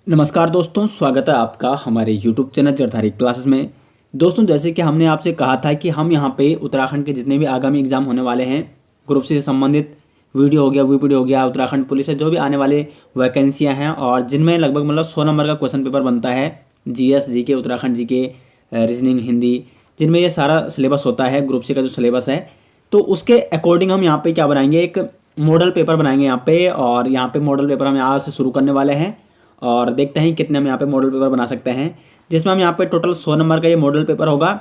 नमस्कार दोस्तों, स्वागत है आपका हमारे YouTube चैनल जरधारी क्लासेस में। दोस्तों, जैसे कि हमने आपसे कहा था कि हम यहाँ पे उत्तराखंड के जितने भी आगामी एग्जाम होने वाले हैं, ग्रुप सी से संबंधित वीडियो हो गया, वीडियो हो गया, उत्तराखंड पुलिस से जो भी आने वाले वैकेंसियाँ हैं और जिनमें लगभग 100 नंबर का क्वेश्चन पेपर बनता है, GS GK Uttarakhand GK reasoning Hindi, जिनमें ये सारा सिलेबस होता है, ग्रुप सी का जो सिलेबस है, तो उसके अकॉर्डिंग हम यहाँ पे क्या बनाएंगे, एक मॉडल पेपर बनाएंगे यहाँ पे। और यहाँ पे मॉडल पेपर हम आज से शुरू करने वाले हैं और देखते हैं कितने हम यहाँ पे मॉडल पेपर बना सकते हैं, जिसमें हम यहाँ पे टोटल 100 नंबर का ये मॉडल पेपर होगा,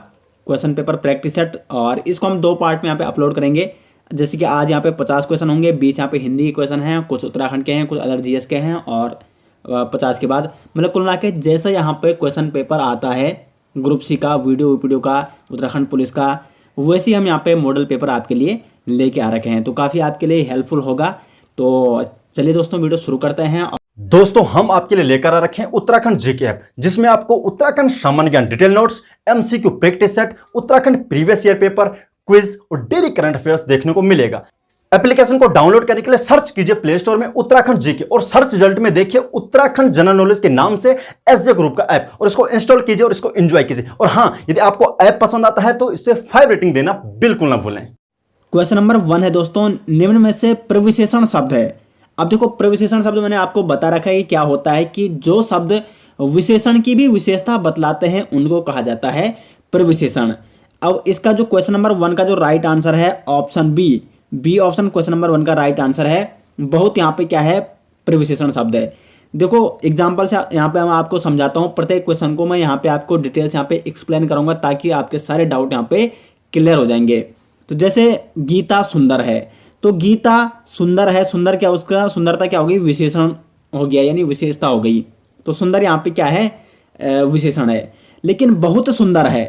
क्वेश्चन पेपर प्रैक्टिस सेट। और इसको हम 2 पार्ट में यहाँ पे अपलोड करेंगे। जैसे कि आज यहाँ पे 50 क्वेश्चन होंगे, 20 यहाँ पे हिंदी के क्वेश्चन हैं, कुछ उत्तराखंड के हैं, कुछ अदर GS के हैं और 50 के बाद मतलब कुल मिला के जैसा यहाँ पे क्वेश्चन पेपर आता है ग्रुप सी का, वीडियो का, उत्तराखंड पुलिस का, वैसे ही हम यहाँ पे मॉडल पेपर आपके लिए लेके आ रखे हैं, तो काफ़ी आपके लिए हेल्पफुल होगा। तो चलिए दोस्तों, वीडियो शुरू करते हैं। दोस्तों, हम आपके लिए लेकर आ रखे हैं उत्तराखंड जीके ऐप, जिसमें आपको उत्तराखंड सामान्य ज्ञान detail notes, MCQ practice set, Uttarakhand previous year paper, quiz और डेली करंट अफेयर्स देखने को मिलेगा। एप्लीकेशन को डाउनलोड करने के लिए सर्च कीजिए प्ले स्टोर में उत्तराखंड जीके और सर्च रिजल्ट में देखिए उत्तराखंड जनरल नॉलेज के नाम से SJ ग्रुप का ऐप, और इसको इंस्टॉल कीजिए और इसको एंजॉय कीजिए। और हाँ, यदि आपको ऐप पसंद आता है तो इससे 5 रेटिंग देना बिल्कुल ना भूलें। क्वेश्चन नंबर 1 है दोस्तों, निम्न में से प्रविशेषण शब्द है। अब देखो, प्रविशेषण शब्द मैंने आपको बता रखा है कि क्या होता है कि जो शब्द विशेषण की भी विशेषता बतलाते हैं उनको कहा जाता है प्रविशेषण। अब इसका जो क्वेश्चन नंबर 1 का जो राइट आंसर है option B option question number 1 का राइट आंसर है। बहुत यहाँ पे क्या है, प्रविशेषण शब्द है। देखो एग्जाम्पल से यहाँ पे मैं आपको समझाता हूँ, प्रत्येक क्वेश्चन को मैं यहाँ पे आपको डिटेल्स यहाँ पे एक्सप्लेन करूंगा ताकि आपके सारे डाउट यहाँ पे क्लियर हो जाएंगे। तो जैसे गीता सुंदर है, तो गीता सुंदर है, सुंदर क्या, उसका सुंदरता क्या होगी, विशेषण हो गया, यानी विशेषता हो गई। तो सुंदर यहाँ पे क्या है, विशेषण है। लेकिन बहुत सुंदर है,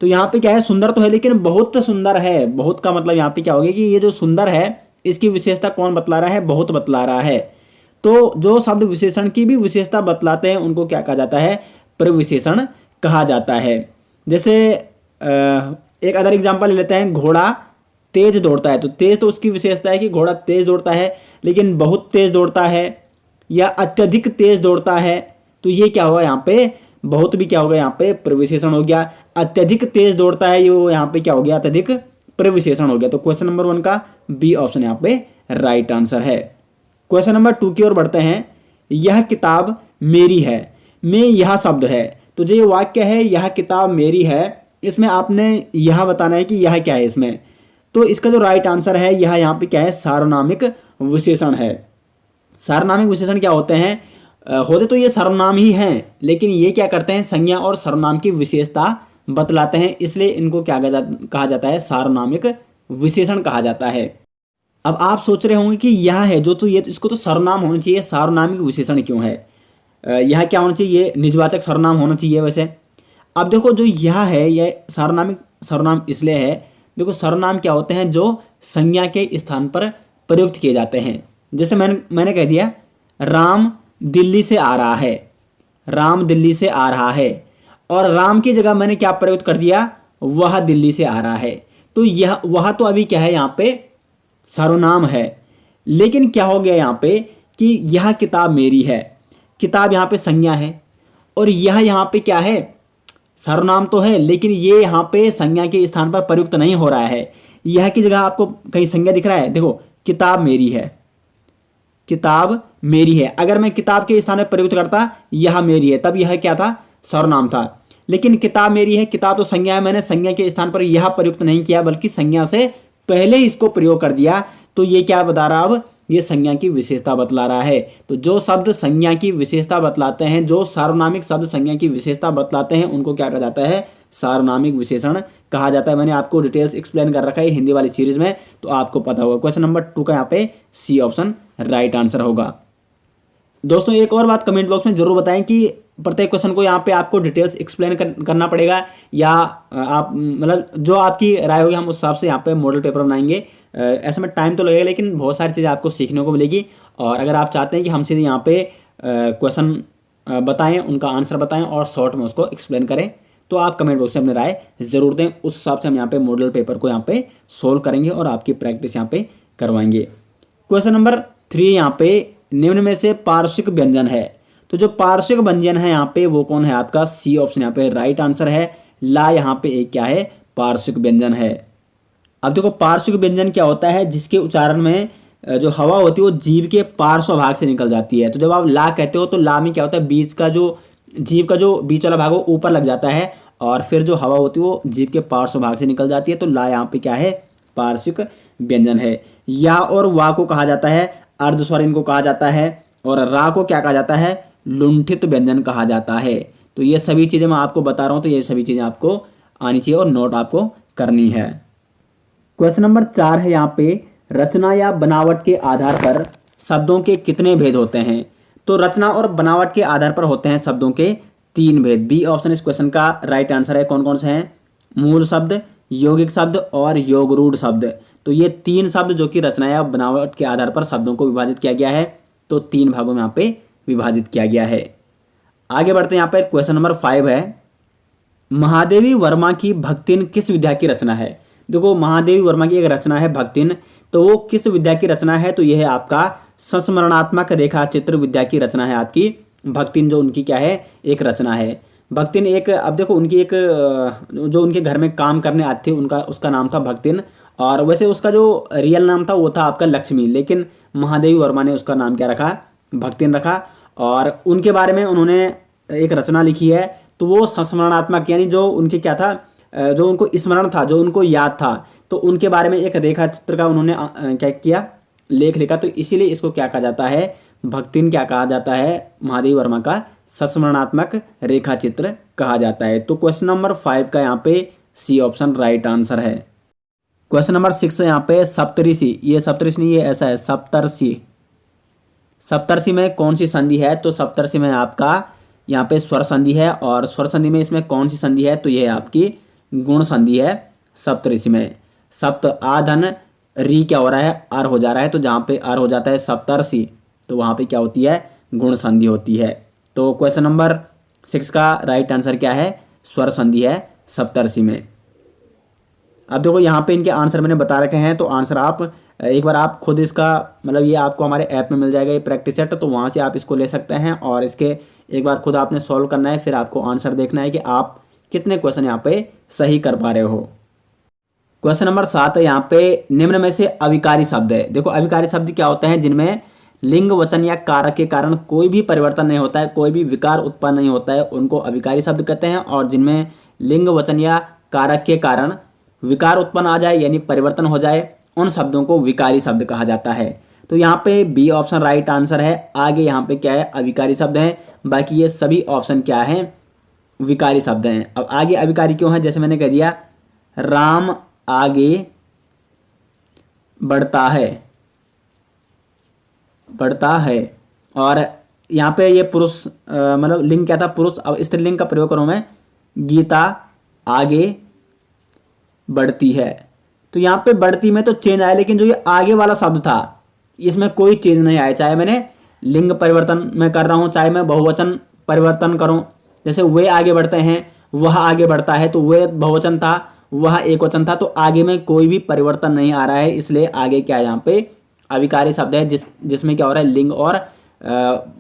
तो यहाँ पे क्या है, सुंदर तो है लेकिन बहुत सुंदर है। बहुत का मतलब यहाँ पे क्या होगा कि ये जो सुंदर है इसकी विशेषता कौन बतला रहा है, बहुत बतला रहा है। तो जो शब्द विशेषण की भी विशेषता बतलाते हैं उनको क्या कहा जाता है, प्रविशेषण कहा जाता है। जैसे एक अदर एग्जाम्पल ले लेते हैं, घोड़ा तेज दौड़ता है, तो तेज तो उसकी विशेषता है कि घोड़ा तेज दौड़ता है, लेकिन बहुत तेज दौड़ता है या अत्यधिक तेज दौड़ता है, तो ये क्या होगा यहाँ पे, बहुत भी क्या होगा यहाँ पे प्रविशेषण हो गया। अत्यधिक तेज दौड़ता है, ये यहाँ पे क्या हो गया, अत्यधिक प्रविशेषण हो गया। तो क्वेश्चन नंबर 1 का बी ऑप्शन यहाँ पे राइट आंसर है। क्वेश्चन नंबर 2 की ओर बढ़ते हैं। यह किताब मेरी है, में यह शब्द है, तो जो ये वाक्य है यह किताब मेरी है, इसमें आपने यह बताना है कि यह क्या है इसमें। तो इसका जो राइट आंसर है यह यहाँ पे क्या है, सार्वनामिक विशेषण है। सार्वनामिक विशेषण क्या होते हैं, होते तो ये सर्वनाम ही हैं, लेकिन ये क्या करते हैं, संज्ञा और सर्वनाम की विशेषता बतलाते हैं, इसलिए इनको क्या कहा जाता है, सार्वनामिक विशेषण कहा जाता है। अब आप सोच रहे होंगे कि यह है जो, तो ये इसको तो सर्वनाम होना चाहिए, सार्वनामिक विशेषण क्यों है, यह क्या होना चाहिए, निजवाचक सर्वनाम होना चाहिए वैसे। अब देखो, जो यह है यह सार्वनामिक सर्वनाम इसलिए है, देखो सर्वनाम क्या होते हैं, जो संज्ञा के स्थान पर प्रयुक्त किए जाते हैं। जैसे मैंने कह दिया राम दिल्ली से आ रहा है, राम दिल्ली से आ रहा है, और राम की जगह मैंने क्या प्रयुक्त कर दिया, वह दिल्ली से आ रहा है। तो यह वह तो अभी क्या है, यहाँ पे सर्वनाम है, लेकिन क्या हो गया यहाँ पे कि यह किताब मेरी है, किताब यहाँ पे संज्ञा है, और यह यहाँ पे क्या है, सर्वनाम तो है, लेकिन ये यहाँ पे संज्ञा के स्थान पर प्रयुक्त नहीं हो रहा है। यह की जगह आपको कहीं संज्ञा दिख रहा है, देखो किताब मेरी है, किताब मेरी है। अगर मैं किताब के स्थान पर प्रयुक्त करता यह मेरी है, तब यह क्या था, सर्वनाम था। लेकिन किताब मेरी है, किताब तो संज्ञा है, मैंने संज्ञा के स्थान पर यह प्रयुक्त नहीं किया बल्कि संज्ञा से पहले ही इसको प्रयोग कर दिया। तो ये क्या बता रहा, अब ये संज्ञा की विशेषता बतला रहा है। तो जो शब्द संज्ञा की विशेषता बतलाते हैं, जो सार्वनामिक शब्द संज्ञा की विशेषता बतलाते हैं, उनको क्या कहा जाता है, सार्वनामिक विशेषण कहा जाता है। मैंने आपको डिटेल्स एक्सप्लेन कर रखा है हिंदी वाली सीरीज में, तो आपको पता होगा। क्वेश्चन नंबर 2 का यहाँ पे सी ऑप्शन राइट आंसर होगा। दोस्तों, एक और बात कमेंट बॉक्स में जरूर बताएं कि प्रत्येक क्वेश्चन को यहाँ पे आपको डिटेल्स एक्सप्लेन करना पड़ेगा, या आप मतलब जो आपकी राय होगी हम उस हिसाब से यहाँ पे मॉडल पेपर बनाएंगे। ऐसे में टाइम तो लगेगा, लेकिन बहुत सारी चीज़ें आपको सीखने को मिलेगी। और अगर आप चाहते हैं कि हम सीधे यहाँ पे क्वेश्चन बताएं, उनका आंसर बताएं और शॉर्ट में उसको एक्सप्लेन करें, तो आप कमेंट बॉक्स में अपनी राय ज़रूर दें। उस हिसाब से हम यहाँ पे मॉडल पेपर को यहाँ पे सोल्व करेंगे और आपकी प्रैक्टिस यहाँ पे करवाएंगे। क्वेश्चन नंबर 3 यहाँ पे, निम्न में से पार्श्विक व्यंजन है, तो जो पार्श्विक व्यंजन है यहाँ पे वो कौन है आपका, सी ऑप्शन यहाँ पे राइट आंसर है। ला यहाँ पे एक क्या है, पार्श्विक व्यंजन है। अब देखो पार्श्विक व्यंजन क्या होता है, जिसके उच्चारण में जो हवा होती है वो जीभ के पार्श्व भाग से निकल जाती है। तो जब आप ला कहते हो तो ला में क्या होता है, बीच का जो जीभ का जो बीच वाला भाग वो ऊपर लग जाता है और फिर जो हवा होती है वो जीभ के पार्श्व भाग से निकल जाती है। तो ला यहाँ पे क्या है, पार्श्विक व्यंजन है। या और वा को कहा जाता है अर्धस्वर, इनको कहा जाता है। और रा को क्या कहा जाता है, लुंठित व्यंजन कहा जाता है। तो ये सभी चीज़ें मैं आपको बता रहा हूँ, तो ये सभी चीज़ें आपको आनी चाहिए और नोट आपको करनी है। क्वेश्चन नंबर 4 है यहाँ पे, रचना या बनावट के आधार पर शब्दों के कितने भेद होते हैं। तो रचना और बनावट के आधार पर होते हैं शब्दों के 3 भेद। बी ऑप्शन इस क्वेश्चन का राइट आंसर है। कौन कौन से हैं, मूल शब्द, यौगिक शब्द और योगरूढ़ शब्द। तो ये 3 शब्द जो कि रचना या बनावट के आधार पर शब्दों को विभाजित किया गया है, तो 3 भागों में यहाँ पे विभाजित किया गया है। आगे बढ़ते हैं, यहाँ पे क्वेश्चन नंबर 5 है, महादेवी वर्मा की भक्तिन किस विद्या की रचना है। देखो महादेवी वर्मा की एक रचना है भक्तिन, तो वो किस विद्या की रचना है, तो यह है आपका संस्मरणात्मक रेखा चित्र विद्या की रचना है आपकी भक्तिन, जो उनकी क्या है, एक रचना है भक्तिन। एक अब देखो उनकी एक जो उनके घर में काम करने आते थे उनका उसका नाम था भक्तिन, और वैसे उसका जो रियल नाम था वो था आपका लक्ष्मी, लेकिन महादेवी वर्मा ने उसका नाम क्या रखा, भक्तिन रखा। और उनके बारे में उन्होंने एक रचना लिखी है, तो वो संस्मरणात्मक यानी जो उनके क्या था, जो उनको स्मरण था, जो उनको याद था, तो उनके बारे में एक रेखा चित्र का उन्होंने क्या किया, लेख लिखा। तो इसीलिए इसको क्या कहा जाता है, भक्तिन क्या कहा जाता है, महादेवी वर्मा का संस्मरणात्मक रेखा चित्र कहा जाता है। तो क्वेश्चन नंबर 5 का यहाँ पे सी ऑप्शन राइट आंसर है। क्वेश्चन नंबर 6 है यहाँ पे, सप्तऋषि, ये सप्तऋषि नहीं, ये ऐसा है सप्तर्षि। सप्तर्षि में कौन सी संधि है, तो सप्तर्षि में आपका यहाँ पे स्वर संधि है, और स्वर संधि में इसमें कौन सी संधि है, तो ये आपकी गुण संधि है सप्तऋषि में। सप्त आधन री क्या हो रहा है, आर हो जा रहा है, तो जहाँ पे आर हो जाता है सप्तर्षि, तो वहाँ पे क्या होती है, गुण संधि होती है। तो क्वेश्चन नंबर 6 का राइट आंसर क्या है, स्वर संधि है सप्तर्षि में। अब देखो यहाँ पे इनके आंसर मैंने बता रखे हैं, तो आंसर आप एक बार आप खुद इसका मतलब ये आपको हमारे ऐप में मिल जाएगा ये प्रैक्टिस सेट, तो वहाँ से आप इसको ले सकते हैं और इसके एक बार खुद आपने सॉल्व करना है, फिर आपको आंसर देखना है कि आप कितने क्वेश्चन यहाँ पे सही कर पा रहे हो। क्वेश्चन नंबर 7 है यहाँ पे, निम्न में से अविकारी शब्द है। देखो अविकारी शब्द क्या होते हैं, जिनमें लिंग वचन या कारक के कारण कोई भी परिवर्तन नहीं होता है, कोई भी विकार उत्पन्न नहीं होता है, उनको अविकारी शब्द कहते हैं। और जिनमें लिंग वचन या कारक के कारण विकार उत्पन्न आ जाए यानी परिवर्तन हो जाए, उन शब्दों को विकारी शब्द कहा जाता है। तो यहाँ पे बी ऑप्शन राइट आंसर है। आगे यहाँ पे क्या है, अविकारी शब्द हैं, बाकी ये सभी ऑप्शन क्या हैं, विकारी शब्द हैं। अब आगे अविकारी क्यों है, जैसे मैंने कह दिया, राम आगे बढ़ता है, और यहाँ पे ये पुरुष मतलब लिंग क्या था, पुरुष। अब स्त्रीलिंग का प्रयोग करूँ मैं, गीता आगे बढ़ती है। तो यहाँ पे बढ़ती में तो चेंज आया, लेकिन जो ये आगे वाला शब्द था इसमें कोई चेंज नहीं आया, चाहे मैंने लिंग परिवर्तन में कर रहा हूँ, चाहे मैं बहुवचन परिवर्तन करूँ। जैसे वे आगे बढ़ते हैं, वह आगे बढ़ता है, तो वे बहुवचन था, वह एक वचन था, तो आगे में कोई भी परिवर्तन नहीं आ रहा है, इसलिए आगे क्या है, यहाँ पे अविकारी शब्द है, जिसमें क्या हो रहा है, लिंग और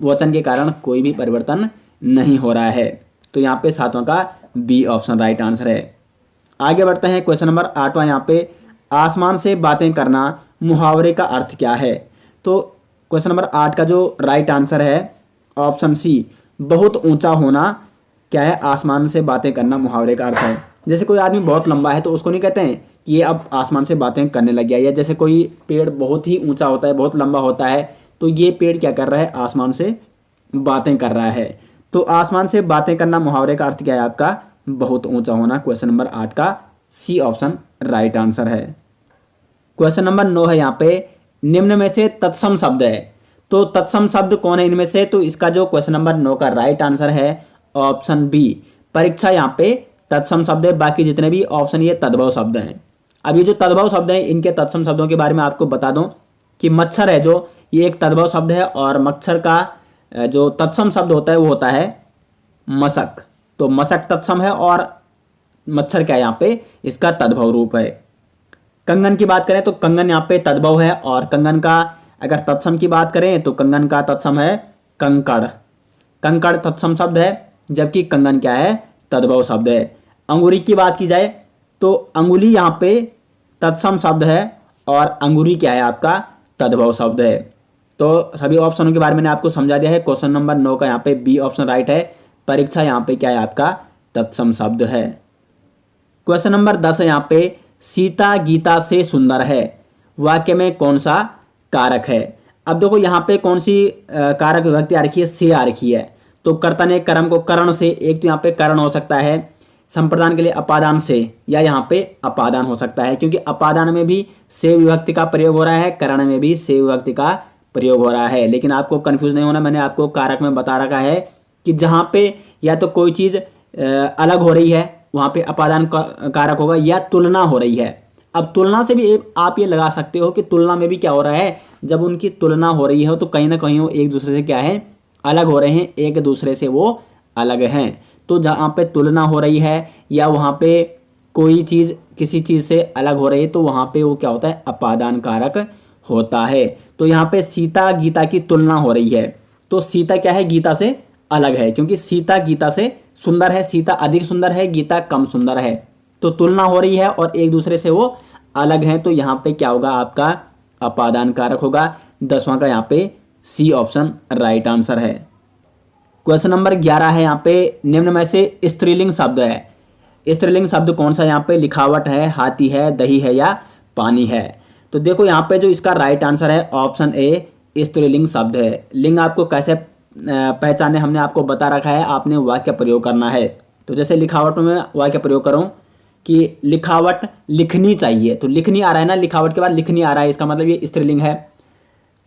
वचन के कारण कोई भी परिवर्तन नहीं हो रहा है। तो यहाँ पे 7वां का बी ऑप्शन राइट आंसर है। आगे बढ़ते हैं, क्वेश्चन नंबर 8वां यहाँ पे, आसमान से बातें करना मुहावरे का अर्थ क्या है। तो क्वेश्चन नंबर 8 का जो राइट आंसर है ऑप्शन सी, बहुत ऊंचा होना क्या है, आसमान से बातें करना मुहावरे का अर्थ है। जैसे कोई आदमी बहुत लंबा है तो उसको नहीं कहते हैं कि ये अब आसमान से बातें करने लग गया, या जैसे कोई पेड़ बहुत ही ऊंचा होता है, बहुत लंबा होता है, तो ये पेड़ क्या कर रहा है, आसमान से बातें कर रहा है। तो आसमान से बातें करना मुहावरे का अर्थ क्या है आपका, बहुत ऊंचा होना। क्वेश्चन नंबर 8 का सी ऑप्शन राइट आंसर है। क्वेश्चन नंबर 9 है यहाँ पे, निम्न में से तत्सम शब्द है। तो तत्सम शब्द कौन है इनमें से, तो इसका जो क्वेश्चन नंबर 9 का राइट आंसर है ऑप्शन बी, परीक्षा यहाँ पे तत्सम शब्द है, बाकी जितने भी ऑप्शन ये तद्भव शब्द हैं। अब ये जो तद्भव शब्द हैं, इनके तत्सम शब्दों के बारे में आपको बता दूं कि मच्छर है जो, ये एक तद्भव शब्द है, और मच्छर का जो तत्सम शब्द होता है वो होता है मशक। तो मशक तत्सम है और मच्छर क्या है यहाँ पे इसका तद्भव रूप है। कंगन की बात करें तो कंगन यहाँ पे तद्भव है, और कंगन का अगर तत्सम की बात करें तो कंगन का तत्सम है कंकड़। कंकड़ तत्सम शब्द है, जबकि कंगन क्या है, तद्भव शब्द है। अंगूरी की बात की जाए तो अंगुली यहाँ पे तत्सम शब्द है और अंगूरी क्या है आपका, तद्भव शब्द है। तो सभी ऑप्शनों के बारे में मैंने आपको समझा दिया है। क्वेश्चन नंबर 9 का यहाँ पे बी ऑप्शन राइट है। परीक्षा यहाँ पे क्या है आपका, तत्सम शब्द है। क्वेश्चन नंबर 10 है यहाँ पे, सीता गीता से सुंदर है, वाक्य में कौन सा कारक है। अब देखो यहाँ पे कौन सी कारक विभक्ति आ रखी है, से आ रखी है। तो कर्ता ने कर्म को करण से, एक तो यहाँ पे करण हो सकता है, संप्रदान के लिए अपादान से, या यहाँ पे अपादान हो सकता है, क्योंकि अपादान में भी से विभक्ति का प्रयोग हो रहा है, करण में भी से विभक्ति का प्रयोग हो रहा है। लेकिन आपको कंफ्यूज नहीं होना, मैंने आपको कारक में बता रखा है कि जहाँ पे या तो कोई चीज़ अलग हो रही है वहाँ पे अपादान कारक होगा, या तुलना हो रही है। अब तुलना से भी आप ये लगा सकते हो कि तुलना में भी क्या हो रहा है, जब उनकी तुलना हो रही है तो कहीं ना कहीं वो एक दूसरे से क्या है, अलग हो रहे हैं, एक दूसरे से वो अलग हैं। तो जहाँ पे तुलना हो रही है या वहाँ पे कोई चीज़ किसी चीज़ से अलग हो रही है तो वहाँ पे वो क्या होता है, अपादान कारक होता है। तो यहाँ पे सीता गीता की तुलना हो रही है, तो सीता क्या है, गीता से अलग है, क्योंकि सीता गीता से सुंदर है, सीता अधिक सुंदर है, गीता कम सुंदर है। तो तुलना हो रही है और एक दूसरे से वो अलग हैं, तो यहाँ पे क्या होगा आपका, अपादान कारक होगा। 10वां का यहाँ पे सी ऑप्शन राइट आंसर है। क्वेश्चन नंबर 11 है यहाँ पे, निम्न में से स्त्रीलिंग शब्द है। स्त्रीलिंग शब्द कौन सा, यहाँ पे लिखावट है, हाथी है, दही है या पानी है। तो देखो यहाँ पे जो इसका राइट आंसर है ऑप्शन ए, स्त्रीलिंग शब्द है। लिंग आपको कैसे पहचाने हमने आपको बता रखा है, आपने वाक्य प्रयोग करना है। तो जैसे लिखावट में मैं वाक्य प्रयोग करूँ कि लिखावट लिखनी चाहिए, तो लिखनी आ रहा है ना, लिखावट के बाद लिखनी आ रहा है, इसका मतलब ये स्त्रीलिंग है।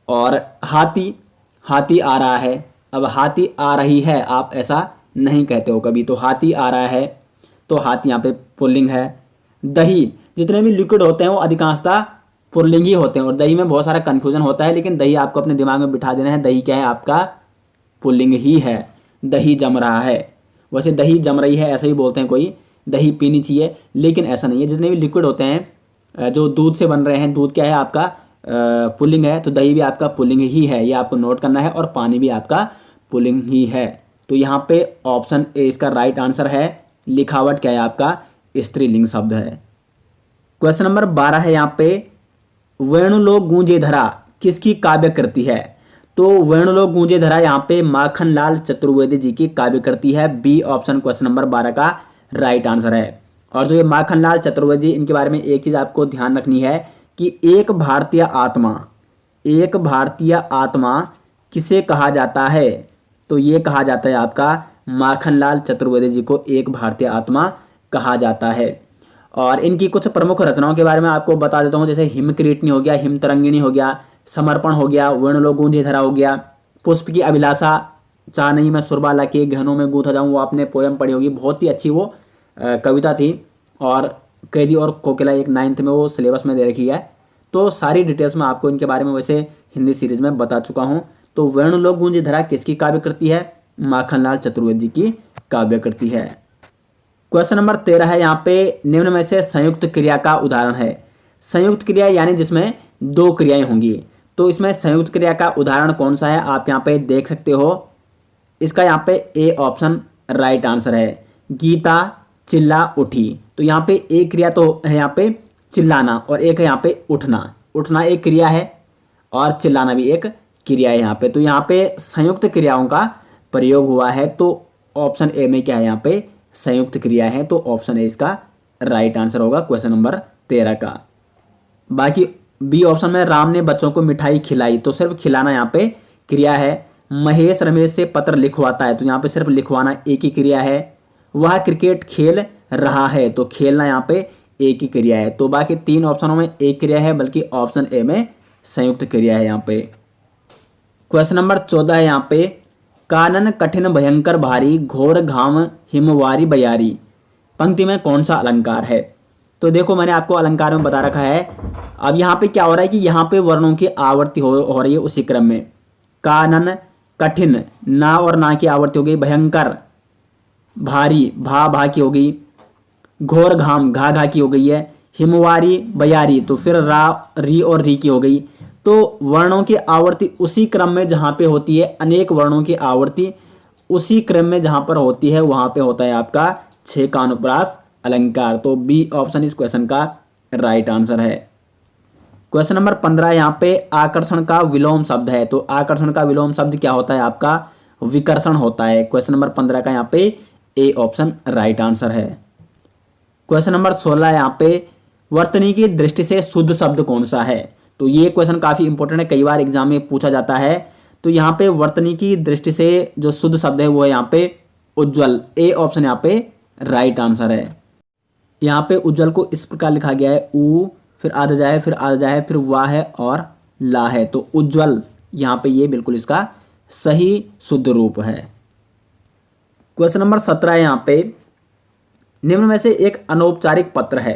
और हाथी, हाथी आ रहा है, अब हाथी आ रही है आप ऐसा नहीं कहते हो कभी, तो हाथी आ रहा है तो हाथी यहाँ पे पुल्लिंग है। दही, जितने भी लिक्विड होते हैं वो अधिकांशतः पुल्लिंग ही होते हैं, और दही में बहुत सारा कन्फ्यूजन होता है, लेकिन दही आपको अपने दिमाग में बिठा देना है, दही क्या है आपका, पुल्लिंग ही है। दही जम रहा है, वैसे दही जम रही है ऐसा ही बोलते हैं कोई, दही पीनी चाहिए, लेकिन ऐसा नहीं है। जितने भी लिक्विड होते हैं जो दूध से बन रहे हैं, दूध क्या है आपका पुल्लिंग है, तो दही भी आपका पुल्लिंग ही है, ये आपको नोट करना है, और पानी भी आपका पुल्लिंग ही है। तो यहाँ पे ऑप्शन ए इसका राइट आंसर है। लिखावट क्या है आपका, स्त्रीलिंग शब्द है। क्वेश्चन नंबर 12 है यहाँ पे, वेणुलोक गूंजे धरा किसकी काव्य कृति है। तो वेणुलोक गूंजे धरा यहाँ पे माखनलाल चतुर्वेदी जी की काव्य कृति है। बी ऑप्शन क्वेश्चन नंबर 12 का राइट आंसर है। और जो ये माखनलाल चतुर्वेदी, इनके बारे में एक चीज़ आपको ध्यान रखनी है कि एक भारतीय आत्मा, एक भारतीय आत्मा किसे कहा जाता है, तो ये कहा जाता है आपका माखनलाल चतुर्वेदी जी को एक भारतीय आत्मा कहा जाता है। और इनकी कुछ प्रमुख रचनाओं के बारे में आपको बता देता हूँ, जैसे हिमकिरीटनी हो गया, हिमतरंगिणी हो गया, समर्पण हो गया, वेणुलोक गूंजे धरा हो गया, पुष्प की अभिलाषा, चाह नहीं मैं सुरबाला के गहनों में गूंथा जाऊँ, वो आपने पोयम पढ़ी होगी, बहुत ही अच्छी वो कविता थी। और केजी और कोकिला एक 9th में वो सिलेबस में दे रखी है। तो सारी डिटेल्स में आपको इनके बारे में वैसे हिंदी सीरीज में बता चुका हूँ। तो वेणुलोक गूंजे धरा किसकी काव्य कृति है, माखनलाल चतुर्वेदी की काव्य कृति है। क्वेश्चन नंबर 13 है यहाँ पे, निम्न में से संयुक्त क्रिया का उदाहरण है। संयुक्त क्रिया यानी जिसमें दो क्रियाएं होंगी, तो इसमें संयुक्त क्रिया का उदाहरण कौन सा है आप यहाँ पे देख सकते हो। इसका यहाँ पे ए ऑप्शन राइट आंसर है। गीता चिल्ला उठी, तो यहाँ पे एक क्रिया तो है यहाँ पे चिल्लाना, और एक है यहाँ पे उठना। उठना एक क्रिया है और चिल्लाना भी एक क्रिया है यहाँ पे। तो यहाँ पे संयुक्त क्रियाओं का प्रयोग हुआ है, तो ऑप्शन ए में क्या है यहाँ पे संयुक्त क्रिया है, तो ऑप्शन ए इसका राइट आंसर होगा क्वेश्चन नंबर 13 का। बाकी बी ऑप्शन में राम ने बच्चों को मिठाई खिलाई, तो सिर्फ खिलाना यहाँ पे क्रिया है। महेश रमेश से पत्र लिखवाता है, तो यहाँ पे सिर्फ लिखवाना एक ही क्रिया है। वह क्रिकेट खेल रहा है, तो खेलना यहाँ पे एक ही क्रिया है। तो बाकी 3 ऑप्शनों में एक क्रिया है, बल्कि ऑप्शन ए में संयुक्त क्रिया है यहाँ पे। क्वेश्चन नंबर 14 है यहाँ पे, कानन कठिन भयंकर भारी, घोर घाम हिमवारी बयारी, पंक्ति में कौन सा अलंकार है। तो देखो मैंने आपको अलंकार में बता रखा है। अब यहाँ पे क्या हो रहा है कि यहाँ पे वर्णों की आवृत्ति हो रही है उसी क्रम में। कानन कठिन, ना और ना की आवृत्ति हो गई, भयंकर भारी, भा की हो गई, घोर घाम घा की हो गई है, हिमवारी बयारी, तो फिर रा री और री की हो गई। तो वर्णों की आवृत्ति उसी क्रम में जहाँ पे होती है, अनेक वर्णों की आवृत्ति उसी क्रम में जहां पर होती है वहां पे होता है आपका 6 का अनुप्रास अलंकार। तो बी ऑप्शन इस क्वेश्चन का राइट आंसर है। क्वेश्चन नंबर 15 यहाँ पे आकर्षण का विलोम शब्द है। तो आकर्षण का विलोम शब्द क्या होता है आपका? विकर्षण होता है। क्वेश्चन नंबर 15 का यहाँ पे ए ऑप्शन राइट आंसर है। क्वेश्चन नंबर 16 यहाँ पे वर्तनी की दृष्टि से शुद्ध शब्द कौन सा है? तो ये क्वेश्चन काफी इंपॉर्टेंट है, कई बार एग्जाम में पूछा जाता है। तो यहाँ पे वर्तनी की दृष्टि से जो शुद्ध शब्द है वो है यहाँ पे उज्ज्वल। ए ऑप्शन यहाँ पे राइट आंसर है। यहाँ पे उज्ज्वल को इस प्रकार लिखा गया है, ऊ फिर आधा जाए फिर आधा जाए फिर वाह है और ला है। तो उज्ज्वल यहाँ पे ये बिल्कुल इसका सही शुद्ध रूप है। क्वेश्चन नंबर 17 यहाँ पे निम्न में से एक अनौपचारिक पत्र है।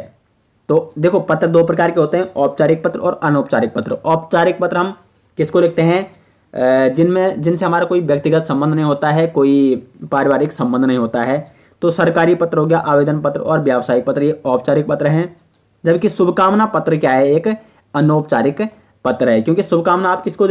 तो देखो पत्र दो प्रकार के होते हैं, औपचारिक पत्र और अनौपचारिक पत्र। औपचारिक पत्र हम किसको लिखते हैं? जिनसे हमारा कोई व्यक्तिगत संबंध नहीं होता है, कोई पारिवारिक संबंध नहीं होता है। तो सरकारी पत्र हो गया, आवेदन पत्र और व्यावसायिक पत्र, ये औपचारिक पत्र हैं। जबकि शुभकामना पत्र क्या है? एक अनौपचारिक पत्र है, क्योंकि शुभकामना आप किसको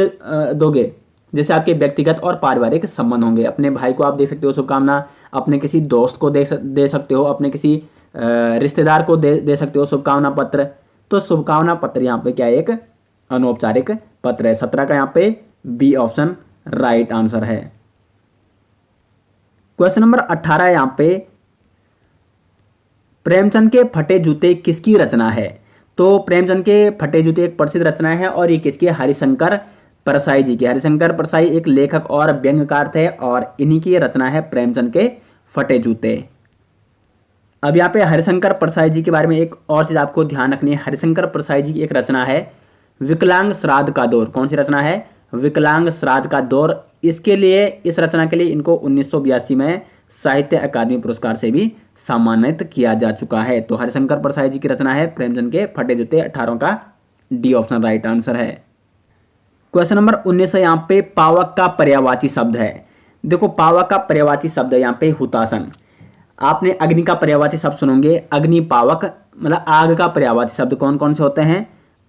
दोगे? जैसे आपके व्यक्तिगत और पारिवारिक संबंध होंगे। अपने भाई को आप दे सकते हो शुभकामना, अपने किसी दोस्त को दे सकते हो, अपने किसी रिश्तेदार को दे सकते हो शुभकामना पत्र। तो शुभकामना पत्र यहाँ पे क्या है? एक अनौपचारिक पत्र है। 17 का यहाँ पे बी ऑप्शन राइट आंसर है। क्वेश्चन नंबर 18 यहाँ पे प्रेमचंद के फटे जूते किसकी रचना है? तो प्रेमचंद के फटे जूते एक प्रसिद्ध रचना है और ये किसकी? हरिशंकर परसाई जी की। हरिशंकर परसाई एक लेखक और व्यंग्यकार थे और इन्हीं की रचना है प्रेमचंद के फटे जूते। अब यहाँ पे हरिशंकर परसाई जी के बारे में एक और चीज आपको ध्यान रखनी है। हरिशंकर परसाई जी की एक रचना है विकलांग श्राद्ध का दौर। कौन सी रचना है? विकलांग श्राद्ध का दौर। इसके लिए, इस रचना के लिए इनको 1982 में साहित्य अकादमी पुरस्कार से भी सम्मानित किया जा चुका है। तो हरिशंकर परसाई जी की रचना है प्रेमचंद के फटे जूते। 18 का डी ऑप्शन राइट आंसर है। क्वेश्चन नंबर 19 है यहाँ पे पावक का पर्यायवाची शब्द है। देखो पावक का पर्यायवाची शब्द है यहाँ पे हुतासन। आपने अग्नि का पर्यायवाची शब्द सुनोगे, अग्नि पावक मतलब आग का पर्यायवाची शब्द कौन कौन से होते हैं?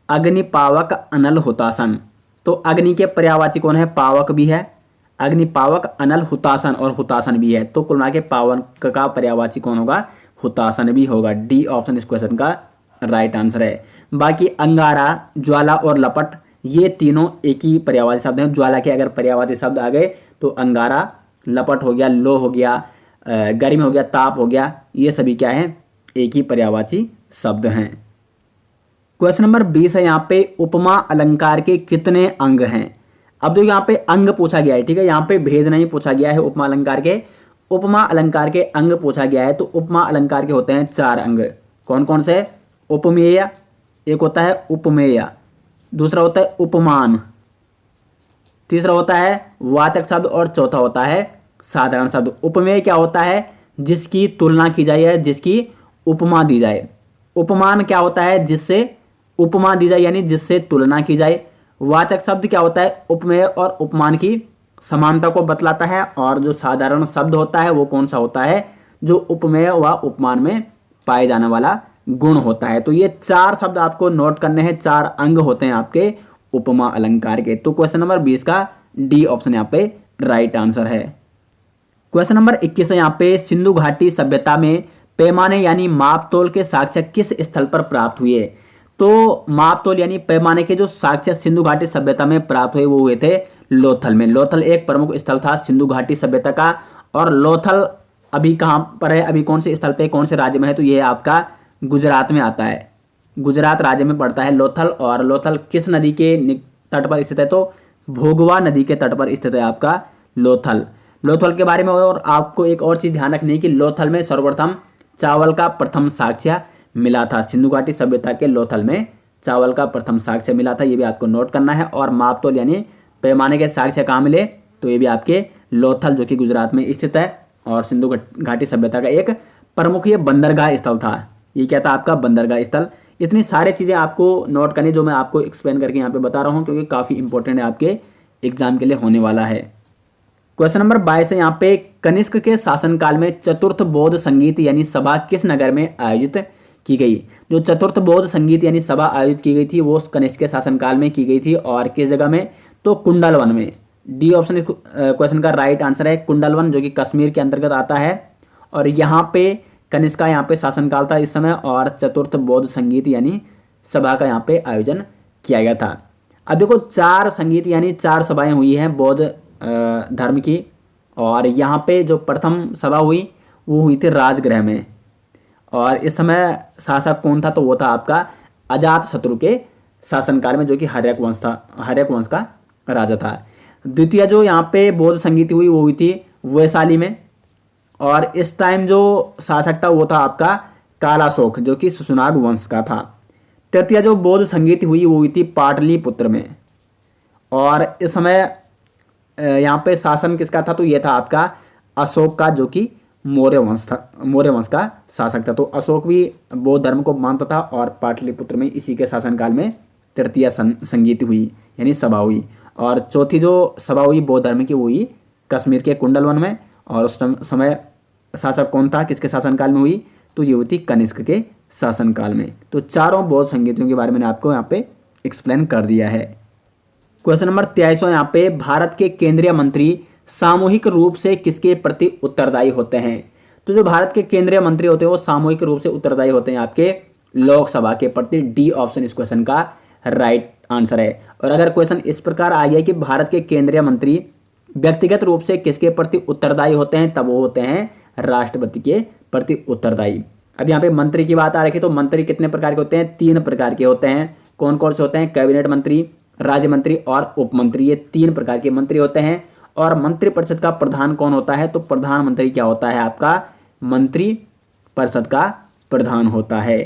अग्नि पावक अनल हुतासन। तो अग्नि के पर्यायवाची कौन है? पावक भी है, अग्नि पावक अनल हुतासन और हुतासन भी है। तो कुल मिला के पावक का पर्यायवाची कौन होगा? हुतासन भी होगा। डी ऑप्शन इस क्वेश्चन का राइट आंसर है। बाकी अंगारा, ज्वाला और लपट ये तीनों एक ही पर्यायवाची शब्द हैं। ज्वाला के अगर पर्यायवाची शब्द आ गए तो अंगारा, लपट हो गया, लो हो गया, गर्मी हो गया, ताप हो गया, ये सभी क्या है? एक ही पर्यायवाची शब्द हैं। क्वेश्चन नंबर 20 है यहाँ पे उपमा अलंकार के कितने अंग हैं? अब जो यहाँ पे अंग पूछा गया है, ठीक है, यहाँ पे भेद नहीं पूछा गया है उपमा अलंकार के। उपमा अलंकार के अंग पूछा गया है। तो उपमा अलंकार के होते हैं 4 अंग। कौन कौन से? उपमेय, एक होता है उपमेय, दूसरा होता है उपमान, तीसरा होता है वाचक शब्द और चौथा होता है साधारण शब्द। उपमेय क्या होता है? जिसकी तुलना की जाए या जिसकी उपमा दी जाए। उपमान क्या होता है? जिससे उपमा दी जाए यानी जिससे तुलना की जाए। वाचक शब्द क्या होता है? उपमेय और उपमान की समानता को बतलाता है। और जो साधारण शब्द होता है वो कौन सा होता है? जो उपमेय व उपमान में पाए जाने वाला गुण होता है। तो ये 4 शब्द आपको नोट करने हैं, 4 अंग होते हैं आपके उपमा अलंकार के। तो क्वेश्चन नंबर 20 का डी ऑप्शन यहाँ पे राइट आंसर है। क्वेश्चन नंबर 21 है यहाँ पे सिंधु घाटी सभ्यता में पैमाने यानी मापतोल के साक्ष्य किस स्थल पर प्राप्त हुए? तो मापतोल यानी पैमाने के जो साक्ष्य सिंधु घाटी सभ्यता में प्राप्त हुए वो हुए थे लोथल में। लोथल एक प्रमुख स्थल था सिंधु घाटी सभ्यता का। और लोथल अभी कहाँ पर है? अभी कौन से स्थल पे, कौन से राज्य में है? तो ये आपका गुजरात में आता है, गुजरात राज्य में पड़ता है लोथल। और लोथल किस नदी के तट पर स्थित है? तो भोगवा नदी के तट पर स्थित है आपका लोथल। लोथल के बारे में और आपको एक और चीज ध्यान रखनी है कि लोथल में सर्वप्रथम चावल का प्रथम साक्ष्य मिला था। सिंधु घाटी सभ्यता के लोथल में चावल का प्रथम साक्ष्य मिला था, ये भी आपको नोट करना है। और मापतोल यानी पैमाने के साक्ष्य कहाँ मिले? तो ये भी आपके लोथल जो कि गुजरात में स्थित है और सिंधु घाटी सभ्यता का एक प्रमुख ये बंदरगाह स्थल था। ये क्या था? आपका बंदरगाह स्थल। इतनी सारी चीज़ें आपको नोट करनी जो मैं आपको एक्सप्लेन करके यहाँ पे बता रहा हूँ, क्योंकि काफ़ी इंपॉर्टेंट है, आपके एग्जाम के लिए होने वाला है। क्वेश्चन नंबर 22 है यहाँ पे कनिष्क के शासनकाल में चतुर्थ बौद्ध संगीत यानी सभा किस नगर में आयोजित की गई? जो चतुर्थ बौद्ध संगीत यानी सभा आयोजित की गई थी वो कनिष्क के शासनकाल में की गई थी। और किस जगह में? तो कुंडलवन में। डी ऑप्शन इस क्वेश्चन का राइट आंसर है कुंडलवन, जो कि कश्मीर के अंतर्गत आता है। और यहाँ पे कनिष्क का यहाँ पे शासनकाल था इस समय, और चतुर्थ बौद्ध संगीत यानी सभा का यहाँ पे आयोजन किया गया था। अब देखो 4 संगीत यानी 4 सभाएं हुई हैं बौद्ध धर्म की, और यहाँ पे जो प्रथम सभा हुई वो हुई थी राजगृह में। और इस समय शासक कौन था, तो वो था आपका अजातशत्रु के शासनकाल में, जो कि हर्यक वंश था, हर्यक वंश का राजा था। द्वितीय जो यहाँ पे बौद्ध संगीति हुई वो हुई थी वैशाली में, और इस टाइम जो शासक था वो था आपका कालाशोक, जो कि सुशुनाग वंश का था। तृतीय जो बौद्ध संगीति हुई वो हुई थी पाटलिपुत्र में, और इस समय यहाँ पे शासन किसका था, तो ये था आपका अशोक का, जो कि मौर्य वंश था, मौर्य वंश का शासक था। तो अशोक भी बौद्ध धर्म को मानता था, और पाटलिपुत्र में इसी के शासनकाल में तृतीय संगीति हुई यानी सभा हुई। और चौथी जो सभा हुई बौद्ध धर्म की वो हुई कश्मीर के कुंडलवन में, और उस समय शासक कौन था, किसके शासनकाल में हुई, तो ये हुई थी कनिष्क के शासनकाल में। तो चारों बौद्ध संगीतियों के बारे में आपको यहाँ पे एक्सप्लेन कर दिया है। क्वेश्चन नंबर 23 यहाँ पे, भारत के केंद्रीय मंत्री सामूहिक रूप से किसके प्रति उत्तरदायी होते हैं। तो जो भारत के केंद्रीय मंत्री होते हैं वो सामूहिक रूप से उत्तरदायी होते हैं आपके लोकसभा के प्रति। डी ऑप्शन इस क्वेश्चन का राइट आंसर है। और अगर क्वेश्चन इस प्रकार आ गया कि भारत के केंद्रीय मंत्री व्यक्तिगत रूप से किसके प्रति उत्तरदायी होते हैं, तब वो होते हैं राष्ट्रपति के प्रति उत्तरदायी। अब यहाँ पे मंत्री की बात आ रही है, तो मंत्री कितने प्रकार के होते हैं, 3 प्रकार के होते हैं। कौन कौन से होते हैं, कैबिनेट मंत्री, राज्य मंत्री और उप मंत्री, ये 3 प्रकार के मंत्री होते हैं। और मंत्रिपरिषद का प्रधान कौन होता है, तो प्रधानमंत्री क्या होता है, आपका मंत्री परिषद का प्रधान होता है।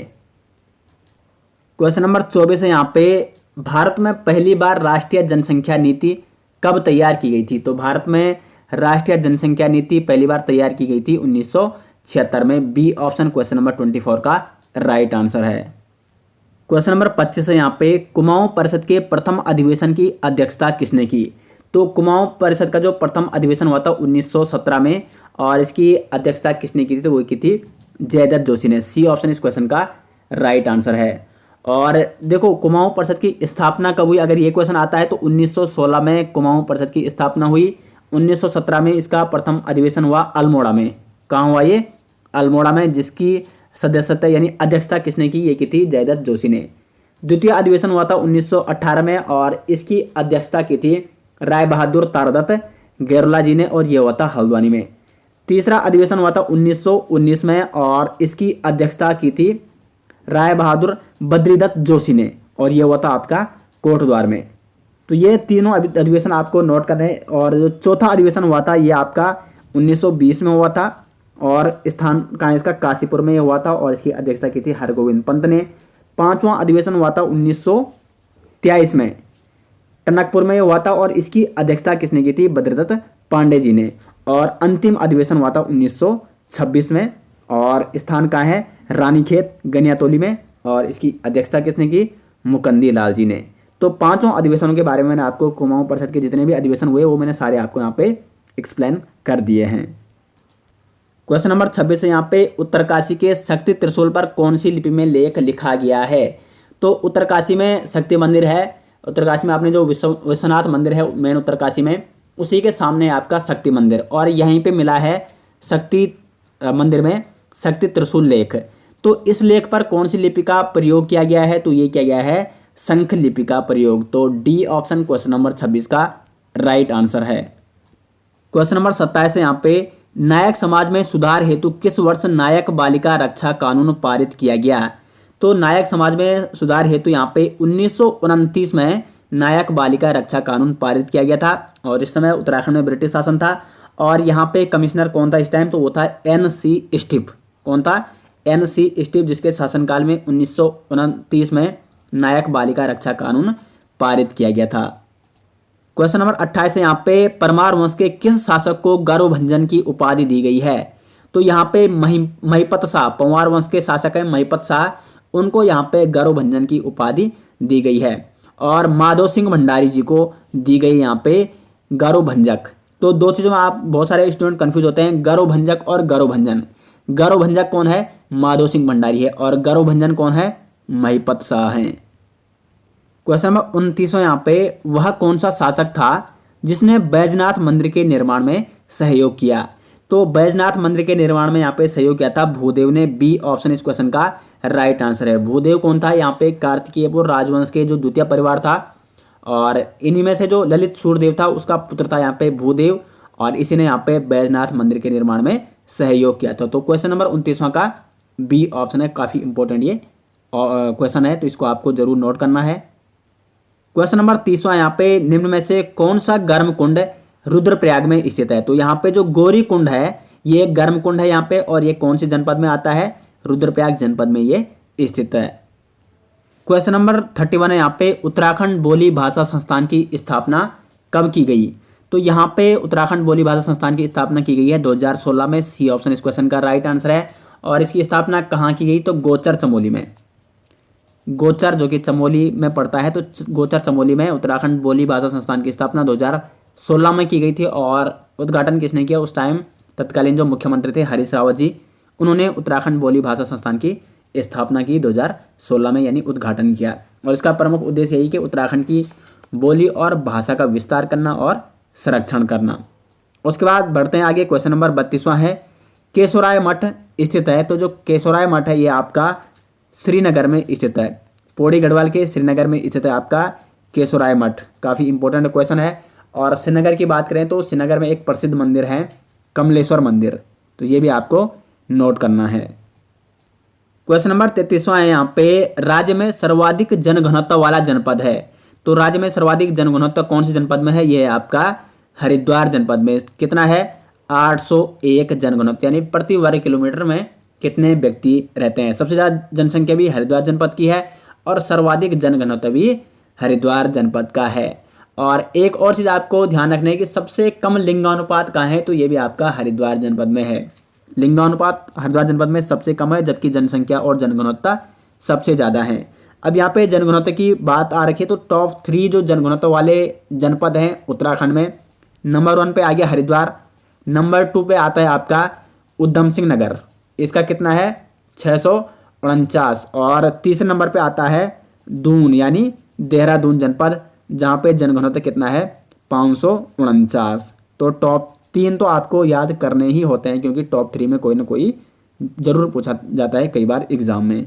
क्वेश्चन नंबर 24 है यहाँ पे, भारत में पहली बार राष्ट्रीय जनसंख्या नीति कब तैयार की गई थी। तो भारत में राष्ट्रीय जनसंख्या नीति पहली बार तैयार की गई थी 1976 में। बी ऑप्शन क्वेश्चन नंबर 24 का राइट आंसर है। क्वेश्चन नंबर 25 है यहाँ पे, कुमाऊं परिषद के प्रथम अधिवेशन की अध्यक्षता किसने की। तो कुमाऊं परिषद का जो प्रथम अधिवेशन हुआ था 1917 में, और इसकी अध्यक्षता किसने की थी, तो वो की थी जयदत्त जोशी ने। सी ऑप्शन इस क्वेश्चन का राइट आंसर है। और देखो कुमाऊं परिषद की स्थापना कब हुई, अगर ये क्वेश्चन आता है तो 1916 में कुमाऊं परिषद की स्थापना हुई। 1917 में इसका प्रथम अधिवेशन हुआ अल्मोड़ा में। कहाँ हुआ ये, अल्मोड़ा में, जिसकी सदस्यता यानी अध्यक्षता किसने की, ये की थी जयदत्त जोशी ने। द्वितीय अधिवेशन हुआ था 1918 में, और इसकी अध्यक्षता की थी राय बहादुर तारादत्त गेरला जी ने, और ये हुआ था हल्द्वानी में। तीसरा अधिवेशन हुआ था 1919 में, और इसकी अध्यक्षता की थी राय बहादुर बद्रीदत्त जोशी ने, और ये हुआ था आपका कोटद्वार में। तो ये तीनों अधिवेशन आपको नोट करने हैं। और जो चौथा अधिवेशन हुआ था ये आपका 1920 में हुआ था, और स्थान कहाँ इसका, काशीपुर में हुआ था, और इसकी अध्यक्षता की थी हरगोविंद पंत ने। पांचवां अधिवेशन हुआ था 1923 में, टनकपुर में हुआ था, और इसकी अध्यक्षता किसने की थी, बद्रीदत्त पांडे जी ने। और अंतिम अधिवेशन हुआ था 1926 में, और स्थान कहाँ है, रानीखेत गनियातोली में, और इसकी अध्यक्षता किसने की, मुकंदी लाल जी ने। तो पांचों अधिवेशनों के बारे में मैंने आपको कुमाऊं परिषद के जितने भी अधिवेशन हुए वो मैंने सारे आपको यहाँ पे एक्सप्लेन कर दिए हैं। क्वेश्चन नंबर 26 है यहाँ पे, उत्तरकाशी के शक्ति त्रिशूल पर कौन सी लिपि में लेख लिखा गया है। तो उत्तरकाशी में शक्ति मंदिर है, उत्तरकाशी में आपने जो विश्वनाथ मंदिर है मेन उत्तरकाशी में, उसी के सामने आपका शक्ति मंदिर, और यहीं पे मिला है शक्ति मंदिर में शक्ति त्रिशूल लेख। तो इस लेख पर कौन सी लिपि का प्रयोग किया गया है, तो ये किया गया है शंख लिपि का प्रयोग। तो डी ऑप्शन क्वेश्चन नंबर 26 का राइट आंसर है। क्वेश्चन नंबर 27 है यहाँ पे, नायक समाज में सुधार हेतु किस वर्ष नायक बालिका रक्षा कानून पारित किया गया। तो नायक समाज में सुधार हेतु यहाँ पे 1929 में नायक बालिका रक्षा कानून पारित किया गया था, और इस समय उत्तराखंड में ब्रिटिश शासन था, और यहाँ पे कमिश्नर कौन था इस टाइम, तो वो था NC स्टिप। कौन था, NC स्टिप, जिसके शासनकाल में 1929 में नायक बालिका रक्षा कानून पारित किया गया था। क्वेश्चन नंबर 28 है यहाँ पे, परमार वंश के किस शासक को गौरवभंजन की उपाधि दी गई है। तो यहाँ पे महिपत शाह, पंवार वंश के शासक है महिपत शाह, उनको यहाँ पे गौरवभंजन की उपाधि दी गई है। और माधो सिंह भंडारी जी को दी गई यहाँ पे गौरवभंजक। तो दो चीज़ों में आप बहुत सारे स्टूडेंट कंफ्यूज होते हैं, गौरवभंजक और गौरवभंजन। गौरवभंजक कौन है, माधो सिंह भंडारी है, और गौरवभंजन कौन है, महिपत शाह हैं। क्वेश्चन नंबर 29 यहाँ पे, वह कौन सा शासक था जिसने बैजनाथ मंदिर के निर्माण में सहयोग किया? तो बैजनाथ मंदिर के निर्माण में यहाँ पे सहयोग किया था भूदेव ने। बी ऑप्शन इस क्वेश्चन का राइट आंसर है। भूदेव कौन था? यहाँ पे कार्तिकेयपुर राजवंश के जो द्वितीय परिवार था, और इन्हीं में से जो ललित सूर्यदेव था उसका पुत्र था यहाँ पे भूदेव, और इसी ने यहाँ पे बैजनाथ मंदिर के निर्माण में सहयोग किया था। तो क्वेश्चन नंबर 29वां का बी ऑप्शन है। काफ़ी इंपॉर्टेंट ये क्वेश्चन है, तो इसको आपको जरूर नोट करना है। क्वेश्चन नंबर 30वां यहाँ पे निम्न में से कौन सा गर्म कुंड रुद्रप्रयाग में स्थित है? तो यहाँ पे जो गौरी कुंड है ये एक गर्म कुंड है यहाँ पे, और ये कौन से जनपद में आता है? रुद्रप्रयाग जनपद में ये स्थित है। क्वेश्चन नंबर 31 है यहाँ पे उत्तराखंड बोली भाषा संस्थान की स्थापना कब की गई? तो यहाँ पे उत्तराखंड बोली भाषा संस्थान की स्थापना की गई है 2016 में। सी ऑप्शन इस क्वेश्चन का राइट आंसर है। और इसकी स्थापना कहाँ की गई? तो गोचर चमोली में। गोचर जो कि चमोली में पड़ता है, तो गोचर चमोली में उत्तराखंड बोली भाषा संस्थान की स्थापना 2016 में की गई थी। और उद्घाटन किसने किया? उस टाइम तत्कालीन जो मुख्यमंत्री थे हरीश रावत जी, उन्होंने उत्तराखंड बोली भाषा संस्थान की स्थापना की 2016 में, यानी उद्घाटन किया। और इसका प्रमुख उद्देश्य यही कि उत्तराखंड की बोली और भाषा का विस्तार करना और संरक्षण करना। उसके बाद बढ़ते हैं आगे। क्वेश्चन नंबर 32वां है केशोराय मठ स्थित है? तो जो केशोराय मठ है ये आपका श्रीनगर में स्थित है। पौड़ी गढ़वाल के श्रीनगर में स्थित है आपका केशोराय मठ। काफ़ी इंपॉर्टेंट क्वेश्चन है। और श्रीनगर की बात करें तो श्रीनगर में एक प्रसिद्ध मंदिर है कमलेश्वर मंदिर, तो ये भी आपको नोट करना है। क्वेश्चन नंबर 33वां है यहाँ पे राज्य में सर्वाधिक जनघनत्व वाला जनपद है? तो राज्य में सर्वाधिक जनघनत्व कौन से जनपद में है? ये है आपका हरिद्वार जनपद में। कितना है? 801 जनघनत्व, यानी प्रति वर्ग किलोमीटर में कितने व्यक्ति रहते हैं। सबसे ज़्यादा जनसंख्या भी हरिद्वार जनपद की है और सर्वाधिक जनघनत्व भी हरिद्वार जनपद का है। और एक और चीज़ आपको ध्यान रखना है कि सबसे कम लिंगानुपात कहाँ है? तो ये भी आपका हरिद्वार जनपद में है। लिंगानुपात हरिद्वार जनपद में सबसे कम है, जबकि जनसंख्या और जनघनत्व सबसे ज़्यादा है। अब यहाँ पे जनघनत्व की बात आ रखी है, तो टॉप 3 जो जनघनत्व वाले जनपद हैं उत्तराखंड में, नंबर 1 पे आ गया हरिद्वार, नंबर 2 पे आता है आपका उधम सिंह नगर, इसका कितना है? 649, और तीसरे नंबर पे आता है दून यानी देहरादून जनपद, जहाँ पे जनघनत्व कितना है? 549। तो टॉप 3 तो आपको याद करने ही होते हैं, क्योंकि टॉप 3 में कोई ना कोई जरूर पूछा जाता है कई बार एग्जाम में।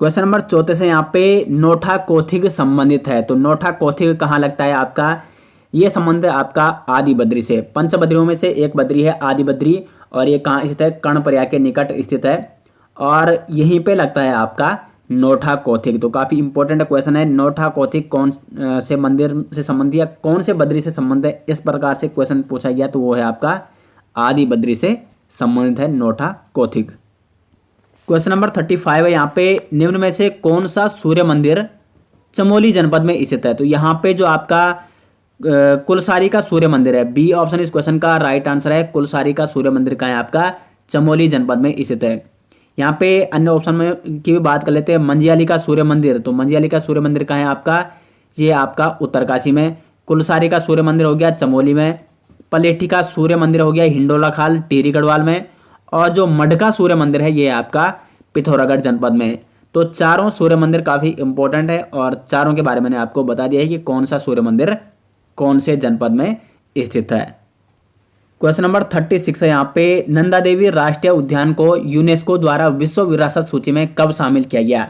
क्वेश्चन नंबर 34 से यहाँ पे नोठा कोथिग संबंधित है। तो नोठा कोथिग कहाँ लगता है आपका? ये संबंध है आपका आदि बद्री से। पंच बद्रियों में से एक बद्री है आदि बद्री, और ये कहाँ स्थित है? कर्णप्रयाग के निकट स्थित है, और यहीं पे लगता है आपका नोठा कोथिग। तो काफ़ी इंपॉर्टेंट क्वेश्चन है। नोठा कोथिग कौन से मंदिर से संबंधित या कौन से बद्री से संबंधित है, इस प्रकार से क्वेश्चन पूछा गया, तो वो है आपका आदि बद्री से संबंधित है नोठा कोथिग। क्वेश्चन नंबर 35 है यहाँ पे निम्न में से कौन सा सूर्य मंदिर चमोली जनपद में स्थित है? तो यहाँ पे जो आपका कुलसारी का सूर्य मंदिर है, बी ऑप्शन इस क्वेश्चन का राइट आंसर है। कुलसारी का सूर्य मंदिर का है आपका चमोली जनपद में स्थित है। यहाँ पे अन्य ऑप्शन में की भी बात कर लेते हैं। मंजियाली का सूर्य मंदिर, तो मंजियाली का सूर्य मंदिर कहाँ है आपका? ये आपका उत्तरकाशी में। कुलसारी का सूर्य मंदिर हो गया चमोली में। पलेठी का सूर्य मंदिर हो गया हिंडोला खाल टिहरी गढ़वाल में। और जो मड का सूर्य मंदिर है ये आपका पिथौरागढ़ जनपद में। तो चारों सूर्य मंदिर काफ़ी इंपॉर्टेंट है, और चारों के बारे में मैंने आपको बता दिया है कि कौन सा सूर्य मंदिर कौन से जनपद में स्थित है। क्वेश्चन नंबर 36 है यहाँ पे नंदा देवी राष्ट्रीय उद्यान को यूनेस्को द्वारा विश्व विरासत सूची में कब शामिल किया गया?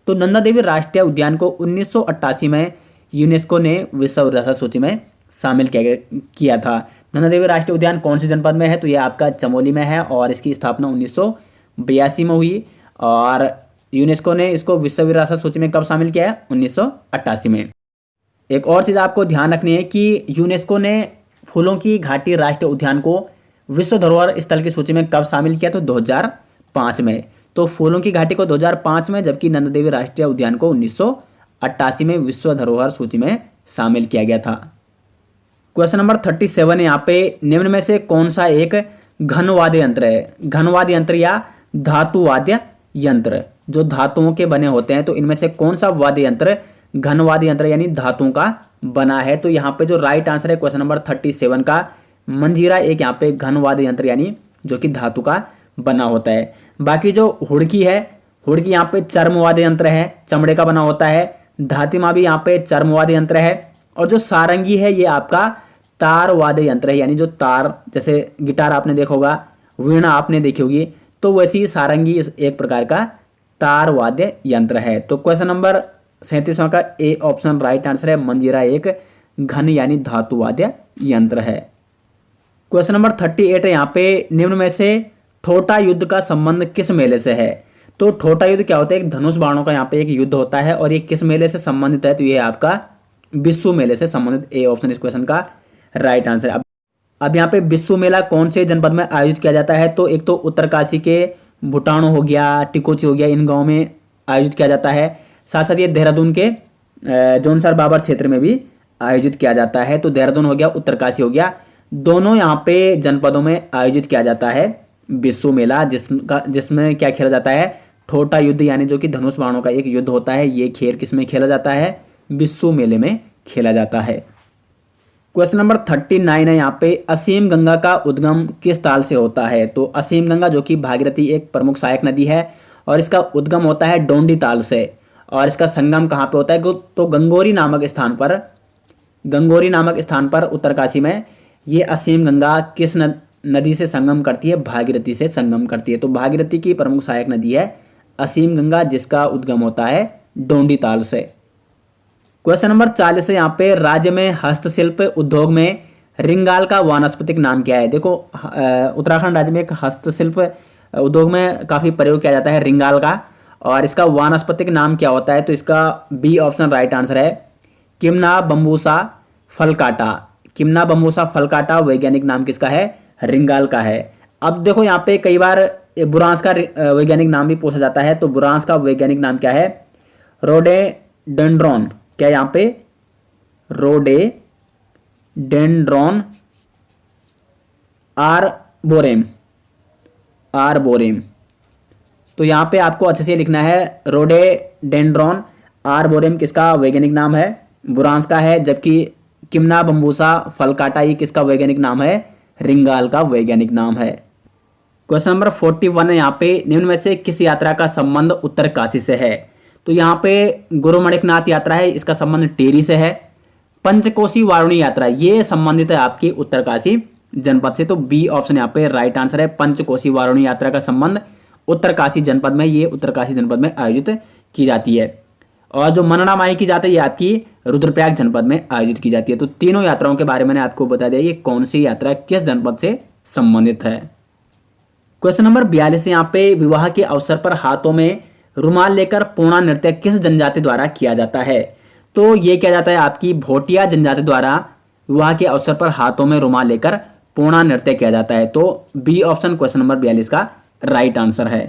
तो नंदा देवी राष्ट्रीय उद्यान को 1988 में यूनेस्को ने विश्व विरासत सूची में शामिल किया था। नंदा देवी राष्ट्रीय उद्यान कौन से जनपद में है? तो यह आपका चमोली में है, और इसकी स्थापना 1982 में हुई, और यूनेस्को ने इसको विश्व विरासत सूची में कब शामिल किया है? 1988 में। एक और चीज़ आपको ध्यान रखनी है कि यूनेस्को ने फूलों की घाटी राष्ट्रीय उद्यान को विश्व धरोहर स्थल की सूची में कब शामिल किया? तो 2005 में। तो फूलों की घाटी को 2005 में, जबकि नंदा देवी राष्ट्रीय उद्यान को 1988 में विश्व धरोहर सूची में शामिल किया गया था। क्वेश्चन नंबर 37 है यहाँ पे निम्न में से कौन सा एक घन वाद्य यंत्र है? घन वाद्य यंत्र या धातु वाद्य यंत्र, जो धातुओं के बने होते हैं, तो इनमें से कौन सा वाद्य यंत्र घन वाद्य यंत्र यानी धातुओं का बना है? तो यहाँ पे जो राइट आंसर है क्वेश्चन नंबर 37 का मंजीरा एक यहाँ पे घन वाद्य यंत्र यानी जो कि धातु का बना होता है। बाकी जो हुड़की है, हुड़की यहाँ पे चर्म वाद्य यंत्र है, चमड़े का बना होता है। धातिमा भी यहाँ पे चर्म वाद्य यंत्र है, और जो सारंगी है ये आपका तार वाद्य यंत्र है, यानी जो तार, जैसे गिटार आपने देखा होगा, वीणा आपने देखी होगी, तो वैसे ही सारंगी एक प्रकार का तार वाद्य यंत्र है। तो क्वेश्चन नंबर 37वां का ए ऑप्शन राइट आंसर है। मंजीरा एक घन यानी धातु वाद्य यंत्र है। क्वेश्चन नंबर 38 है, यहाँ पे निम्न में से ठोटा युद्ध का संबंध किस मेले से है? तो ठोटा युद्ध क्या होता है? एक धनुष बाणों का यहाँ पे एक युद्ध होता है, और ये किस मेले से संबंधित है? तो ये आपका बिस्सू मेले से संबंधित। ए ऑप्शन इस क्वेश्चन का राइट आंसर है। अब यहाँ पे बिस्सू मेला कौन से जनपद में आयोजित किया जाता है? तो एक तो उत्तरकाशी के भुटानो हो गया, टिकोची हो गया, इन गाँव में आयोजित किया जाता है। साथ साथ ये देहरादून के जौनसर बाबर क्षेत्र में भी आयोजित किया जाता है। तो देहरादून हो गया, उत्तरकाशी हो गया, दोनों यहाँ पे जनपदों में आयोजित किया जाता है बिस्सू मेला, जिसमें क्या खेला जाता है? ठोटा युद्ध, यानी जो कि धनुष बाणों का एक युद्ध होता है। ये खेल किसमें खेला जाता है? बिस्सू मेले में खेला जाता है। क्वेश्चन नंबर 39 है, यहाँ पे असीम गंगा का उद्गम किस ताल से होता है? तो असीम गंगा जो कि भागीरथी एक प्रमुख सहायक नदी है, और इसका उद्गम होता है डोंडी ताल से। और इसका संगम कहाँ पे होता है? तो गंगोरी नामक स्थान पर उत्तरकाशी में ये असीम गंगा किस नदी से संगम करती है? भागीरथी से संगम करती है। तो भागीरथी की प्रमुख सहायक नदी है असीम गंगा, जिसका उद्गम होता है डोंडी ताल से। क्वेश्चन नंबर 40 है, यहाँ पे राज्य में हस्तशिल्प उद्योग में रिंगाल का वानस्पतिक नाम क्या है? देखो उत्तराखंड राज्य में एक हस्तशिल्प उद्योग में काफ़ी प्रयोग किया जाता है रिंगाल का, और इसका वानस्पतिक नाम क्या होता है? तो इसका बी ऑप्शन राइट आंसर है। किम्ना बम्बूसा फलकाटा। किम्ना बम्बूसा फलकाटा वैज्ञानिक नाम किसका है? रिंगाल का है। अब देखो यहाँ पे कई बार बुरांस का वैज्ञानिक नाम भी पूछा जाता है, तो बुरांस का वैज्ञानिक नाम क्या है? रोडेडेंड्रॉन। क्या यहाँ पे? रोडेडेंड्रॉन आर्बोरेम। तो यहाँ पे आपको अच्छे से लिखना है, रोडेडेंड्रॉन आर्बोरेम किसका वैज्ञानिक नाम है? बुरांस का है। जबकि किम्ना बम्बूसा फलकाटा ये किसका वैज्ञानिक नाम है? रिंगाल का वैज्ञानिक नाम है। क्वेश्चन नंबर 41 है, यहाँ पे निम्न में से किस यात्रा का संबंध उत्तरकाशी से है? तो यहाँ पे गुरु मणिकनाथ यात्रा है, इसका संबंध टेरी से है। पंचकोशी वारुणी यात्रा ये संबंधित है आपकी उत्तरकाशी जनपद से। तो बी ऑप्शन यहाँ पे राइट आंसर है। पंचकोशी वारुणी यात्रा का संबंध उत्तरकाशी जनपद में, ये उत्तरकाशी जनपद में आयोजित की जाती है। और जो मनना माई की जाती है ये आपकी रुद्रप्रयाग जनपद में आयोजित की जाती है। तो तीनों यात्राओं के बारे में मैंने आपको बता दिया ये कौन सी यात्रा किस जनपद से संबंधित है। क्वेश्चन नंबर 42 यहाँ पे विवाह के अवसर पर हाथों में रुमाल लेकर पोना नृत्य किस जनजाति द्वारा किया जाता है? तो ये किया जाता है आपकी भोटिया जनजाति द्वारा विवाह के अवसर पर हाथों में रुमाल लेकर पोना नृत्य किया जाता है। तो बी ऑप्शन क्वेश्चन नंबर 42 का राइट आंसर है।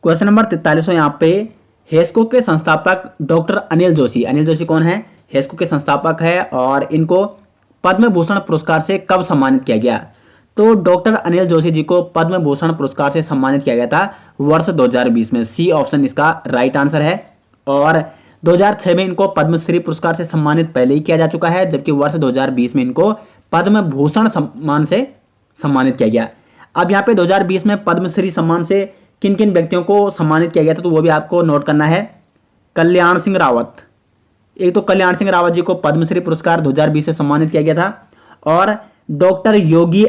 क्वेश्चन नंबर 43 यहाँ पे हेस्को के संस्थापक डॉक्टर अनिल जोशी। अनिल जोशी कौन है? हेस्को के संस्थापक है, और इनको पद्म भूषण पुरस्कार से कब सम्मानित किया गया? तो डॉक्टर अनिल जोशी जी को पद्म भूषण पुरस्कार से सम्मानित किया गया था वर्ष 2020 में। सी ऑप्शन इसका राइट आंसर है। और 2006 में इनको पद्मश्री पुरस्कार से सम्मानित पहले ही किया जा चुका है, जबकि वर्ष 2020 में इनको पद्म भूषण सम्मान से सम्मानित किया गया। अब यहाँ पे 2020 में पद्मश्री सम्मान से किन किन व्यक्तियों को सम्मानित किया गया था, तो वो भी आपको नोट करना है। कल्याण सिंह रावत, एक तो कल्याण सिंह रावत जी को पद्मश्री पुरस्कार 2020 से सम्मानित किया गया था, और डॉक्टर योगी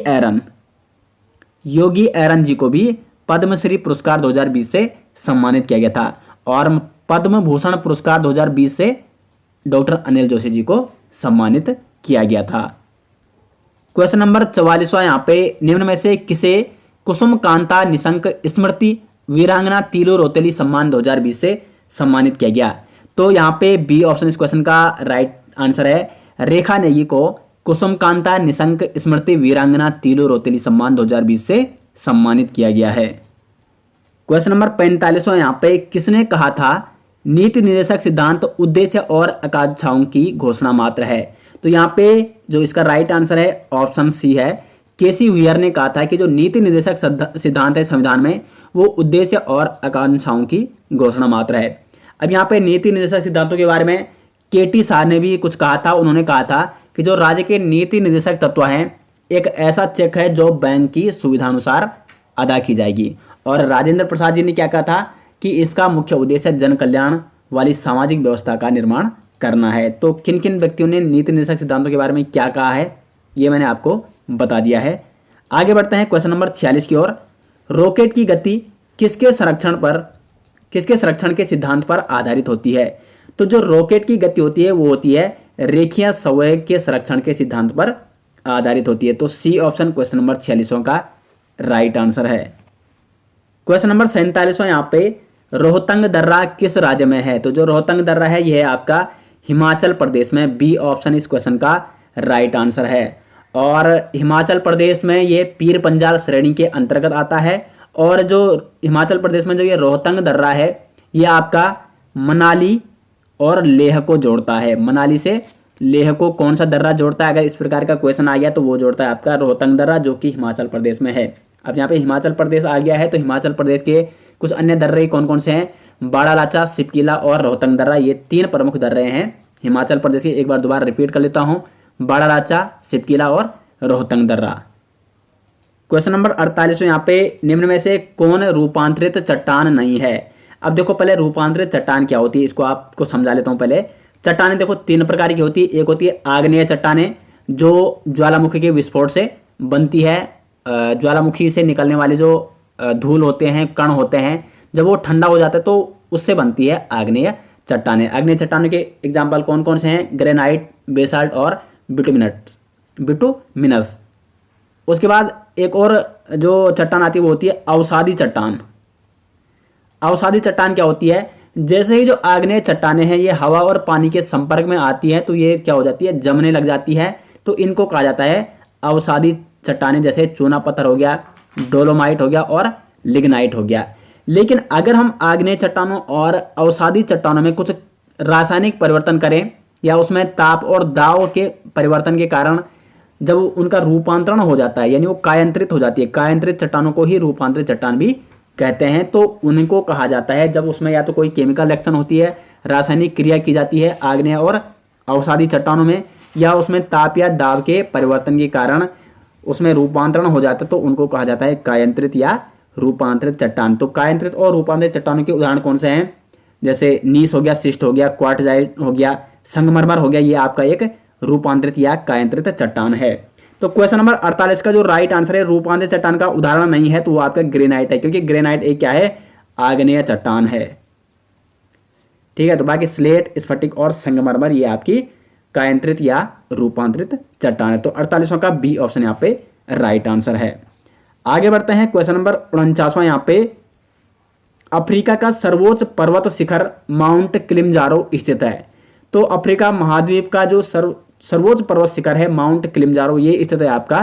एरन जी को भी पद्मश्री पुरस्कार 2020 से सम्मानित किया गया था, और पद्म भूषण पुरस्कार 2020 से डॉक्टर अनिल जोशी जी को सम्मानित किया गया था। क्वेश्चन नंबर 44वां यहाँ पे निम्न में से किसे कुसुम कांता निशंक स्मृति वीरांगना तीलू रोतेली सम्मान 2020 से सम्मानित किया गया? तो यहाँ पे बी ऑप्शन इस क्वेश्चन का राइट आंसर है। रेखा नेगी को कुसुम कांता निशंक स्मृति वीरांगना तीलू रोतेली सम्मान 2020 से सम्मानित किया गया है। क्वेश्चन नंबर 45वां यहाँ पे किसने कहा था नीति निर्देशक सिद्धांत उद्देश्य और आकांक्षाओं की घोषणा मात्र है? तो यहाँ पे जो इसका राइट आंसर है ऑप्शन सी है। केसी व्हीयर ने कहा था कि जो नीति निर्देशक सिद्धांत है संविधान में वो उद्देश्य और आकांक्षाओं की घोषणा मात्र है। अब यहाँ पे नीति निर्देशक सिद्धांतों के बारे में केटी शाह ने भी कुछ कहा था। उन्होंने कहा था कि जो राज्य के नीति निर्देशक तत्व हैं एक ऐसा चेक है जो बैंक की सुविधानुसार अदा की जाएगी। और राजेंद्र प्रसाद जी ने क्या कहा था कि इसका मुख्य उद्देश्य जन कल्याण वाली सामाजिक व्यवस्था का निर्माण करना है। तो किन किन व्यक्तियों ने नीति निर्देशक सिद्धांतों के बारे में क्या कहा है ये मैंने आपको बता दिया है। आगे बढ़ते हैं क्वेश्चन नंबर 46 की ओर। रॉकेट की गति किसके संरक्षण के सिद्धांत पर आधारित होती है? तो जो रॉकेट की गति होती है वो होती है रेखीय संवेग के संरक्षण के सिद्धांत पर आधारित होती है। तो सी ऑप्शन क्वेश्चन नंबर 46 का राइट आंसर है। क्वेश्चन नंबर 47 यहाँ पे रोहतंग दर्रा किस राज्य में है? तो जो रोहतंग दर्रा है यह आपका हिमाचल प्रदेश में, बी ऑप्शन इस क्वेश्चन का राइट आंसर है। और हिमाचल प्रदेश में ये पीर पंजाल श्रेणी के अंतर्गत आता है। और जो हिमाचल प्रदेश में जो ये रोहतंग दर्रा है ये आपका मनाली और लेह को जोड़ता है। मनाली से लेह को कौन सा दर्रा जोड़ता है? अगर इस प्रकार का क्वेश्चन आ गया तो वो जोड़ता है आपका रोहतंग दर्रा, जो कि हिमाचल प्रदेश में है। अब यहाँ पे हिमाचल प्रदेश आ गया है तो हिमाचल प्रदेश के कुछ अन्य दर्रे कौन कौन से हैं? बाड़ा लाचा, सिपकिला और रोहतंग दर्रा, ये 3 प्रमुख दर्रे हैं हिमाचल प्रदेश के। एक बार दोबारा रिपीट कर लेता हूँ, बाड़ा लाचा, सिपकिला और रोहतंग दर्रा। क्वेश्चन नंबर 48 यहाँ पे निम्न में से कौन रूपांतरित चट्टान नहीं है? अब देखो पहले रूपांतरित चट्टान क्या होती है इसको आपको समझा लेता हूँ। पहले चट्टानें देखो 3 प्रकार की होती है। एक होती है आग्नेय चट्टानें जो ज्वालामुखी के विस्फोट से बनती है। ज्वालामुखी से निकलने वाले जो धूल होते हैं, कण होते हैं, जब वो ठंडा हो जाता है तो उससे बनती है आग्नेय चट्टानें। आग्नेय चट्टानों के एग्जाम्पल कौन कौन से हैं? ग्रेनाइट, बेसाल्ट और बिटुमिनस। उसके बाद एक और जो चट्टान आती है वो होती है अवसादी चट्टान। अवसादी चट्टान क्या होती है? जैसे ही जो आग्नेय चट्टानें हैं ये हवा और पानी के संपर्क में आती हैं तो ये क्या हो जाती है? जमने लग जाती है। तो इनको कहा जाता है अवसादी चट्टानें, जैसे चूना पत्थर हो गया, डोलोमाइट हो गया और लिग्नाइट हो गया। लेकिन अगर हम आग्नेय चट्टानों और अवसादी चट्टानों में कुछ रासायनिक परिवर्तन करें या उसमें ताप और दाब के परिवर्तन के कारण जब उनका रूपांतरण हो जाता है, यानी वो कायांतरित हो जाती है, कायांतरित चट्टानों को ही रूपांतरित चट्टान भी कहते हैं, तो उनको कहा जाता है जब उसमें या तो कोई केमिकल रिएक्शन होती है, रासायनिक क्रिया की जाती है आग्नेय और अवसादी चट्टानों में, या उसमें ताप या दाब के परिवर्तन के कारण उसमें रूपांतरण हो जाता है, तो उनको कहा जाता है कायांतरित या रूपांतरित चट्टान। तो कायांतरित और रूपांतरित चट्टानों के उदाहरण कौन से हैं? जैसे नीस हो गया, शिस्ट हो गया, क्वार्टजाइट हो गया, संगमरमर हो गया, ये आपका एक रूपांतरित या कायांतरित चट्टान है। तो क्वेश्चन नंबर 48 का जो राइट आंसर है रूपांतरित चट्टान का उदाहरण नहीं है तो वो आपका ग्रेनाइट है, क्योंकि ग्रेनाइट एक क्या है? आग्नेय चट्टान है। ठीक है, तो बाकी स्लेट, स्फटिक और संगमरमर ये आपकी कायांतरित या रूपांतरित चट्टान है। तो 48वां का बी ऑप्शन यहाँ पे राइट आंसर है। आगे बढ़ते हैं क्वेश्चन नंबर 49वां यहाँ पे। अफ्रीका का सर्वोच्च पर्वत शिखर माउंट किलिमंजारो स्थित है। तो अफ्रीका महाद्वीप का जो सर्वोच्च पर्वत शिखर है माउंट किलिमंजारो, ये स्थित है आपका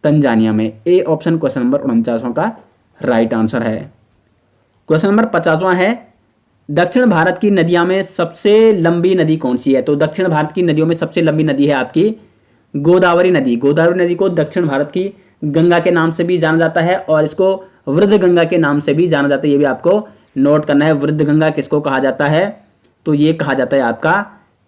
तंजानिया में। ए ऑप्शन क्वेश्चन नंबर 49वां का राइट आंसर है। क्वेश्चन नंबर 50वां है, दक्षिण भारत की नदियों में सबसे लंबी नदी कौन सी है? तो दक्षिण भारत की नदियों में सबसे लंबी नदी है आपकी गोदावरी नदी। गोदावरी नदी को दक्षिण भारत की गंगा के नाम से भी जाना जाता है और इसको वृद्ध गंगा के नाम से भी जाना जाता है। ये भी आपको नोट करना है। वृद्ध गंगा किसको कहा जाता है? तो ये कहा जाता है आपका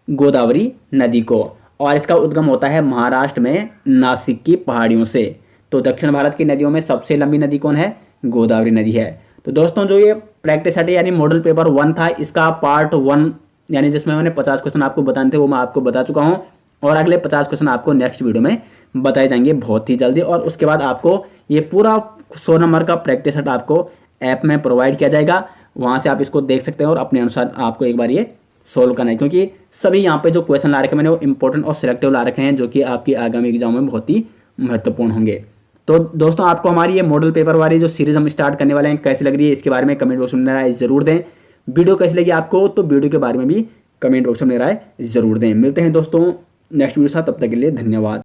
गोदावरी नदी को, और इसका उद्गम होता है महाराष्ट्र में नासिक की पहाड़ियों से। तो दक्षिण भारत की नदियों में सबसे लंबी नदी कौन है? गोदावरी नदी है। तो दोस्तों जो ये प्रैक्टिस सेट यानी मॉडल पेपर 1 था, इसका पार्ट 1 यानी जिसमें मैंने 50 क्वेश्चन आपको बताने थे वो मैं आपको बता चुका हूँ, और अगले 50 क्वेश्चन आपको नेक्स्ट वीडियो में बताए जाएंगे बहुत ही जल्दी। और उसके बाद आपको ये पूरा 100 नंबर का प्रैक्टिस सेट आपको ऐप में प्रोवाइड किया जाएगा, वहाँ से आप इसको देख सकते हैं और अपने अनुसार आपको एक बार ये सोल्व करना है, क्योंकि सभी यहाँ पे जो क्वेश्चन ला रखे मैंने वो इंपॉर्टेंट और सिलेक्टिव ला रखे हैं जो कि आपकी आगामी एग्जाम में बहुत ही महत्वपूर्ण होंगे। तो दोस्तों आपको हमारी ये मॉडल पेपर वाली जो सीरीज हम स्टार्ट करने वाले हैं कैसी लग रही है इसके बारे में कमेंट बॉक्स में राय जरूर दें। वीडियो कैसी लगी आपको तो वीडियो के बारे में भी कमेंट बॉक्स में राय जरूर दें। मिलते हैं दोस्तों नेक्स्ट वीडियो के साथ, तब तक के लिए धन्यवाद।